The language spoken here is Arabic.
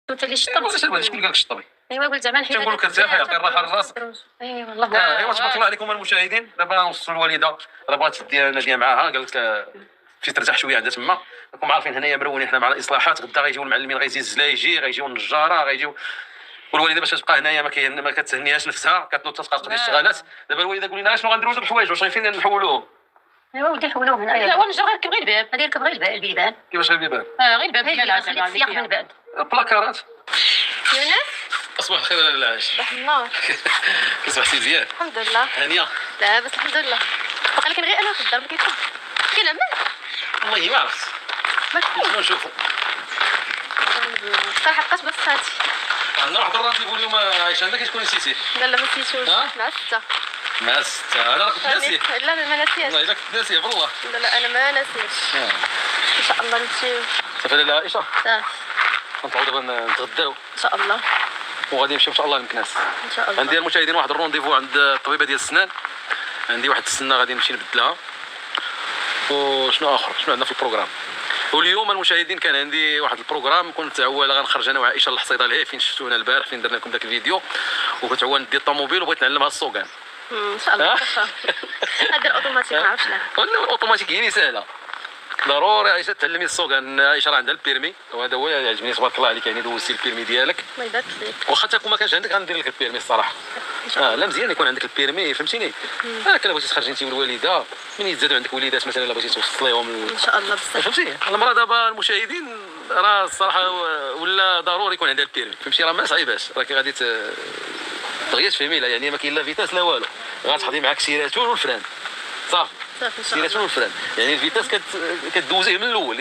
قلت لي شطب. شكون قال لك شطبي؟ ايوا قلت زعما الحين تنقول لك ارتاحي يعطي الراحه لراسك. اي والله. ايوا تبارك الله عليكم المشاهدين. دابا نوصلوا الوالده راه بغات دير ناديه معاها، قالت مشيت ترتاح شويه عندها تما. راكم عارفين هنايا مرونين حنا مع الاصلاحات، غدا غيجيو المعلمين، غيزيد الزلايجي، غيجيو النجاره، غيجيو والوالده باش تبقى هنايا ما كتهنيهاش نفسها، كتنوض تتقاط قضي الاشتغالات. دابا الوالده قول لنا شنو غنديروا دوك الحوايج، واش غايفين نحولوهم؟ ايوا ودي نحولوهم هنايا. لا والنجار غير كبغي الباب، هذه كبغي البيبان. كيفاش غير البيبان؟ غير الباب ديالها خليك السياق من بعد. البلاكارات. يونس اصبح الخير لاله العاش. صباح النور. كي صبحتي مزيان؟ الحمد لله. هانيه؟ لاباس الحمد لله. بقى لكن غير انا في الدار ما كيكون كاين عمل. والله ما عرفت. ما كاين. شنو نشوفوا؟ صراحه بقات بس هاتي. عندنا واحد الرانديفو اليوم عايشه عندك، كتكون نسيتي؟ لا ما نسيتوش. مع 6. مع 6 انا كنت ناسيه. لا ما ناسياش. والله الا كنت ناسيه بالله. لا انا ما ناسيش. ان شاء الله نمشيو. صافي لاله عائشه. صافي. نطلعوا دابا نتغداو ان شاء الله. وغادي نمشيو ان شاء الله لمكناس. ان شاء الله. عندي المشاهدين واحد الرونديفو عند الطبيبه ديال السنان، عندي واحد السنه غادي نمشي نبدلها. وشنو اخر شنو عندنا في البروغرام؟ واليوم المشاهدين كان عندي واحد البروغرام، كنت عوال غنخرج انا وعائشه للحصيده لهي فين شفتونا البارح، فين درنا لكم داك الفيديو، وكنت عوال ندي الطوموبيل وبغيت نعلمها السوقان. ان شاء الله. هذا الاوتوماتيك ما عرفتش لا. ولا الاوتوماتيك هي اللي سهله. ضروري عائشه تعلمي السوقان. عائشه راه عندها البيرمي، وهذا هو اللي عجبني تبارك الله عليك، يعني دوزتي البيرمي ديالك. الله يبارك فيك. واخا تكون ما كانش عندك غندير لك البيرمي الصراحه. لا مزيان يكون عندك البيرمي، فهمتيني. كلا بغيتي تخرجي انت والوالده، من يتزادوا عندك وليدات مثلا، الا بغيتي توصليهم ان شاء الله بصح. فهمتي. المراه دابا المشاهدين راه الصراحه ولا ضروري يكون عندها البيرمي، فهمتي. راه ما صعيباش، راكي غادي دغيا تفهمي لا، يعني ما كاين لا فيتاس لا والو، غتحطي معاك سيراتون والفران صافي. صافي ان شاء الله. سيراتون والفران، يعني الفيتاس كدوزيه من الاول.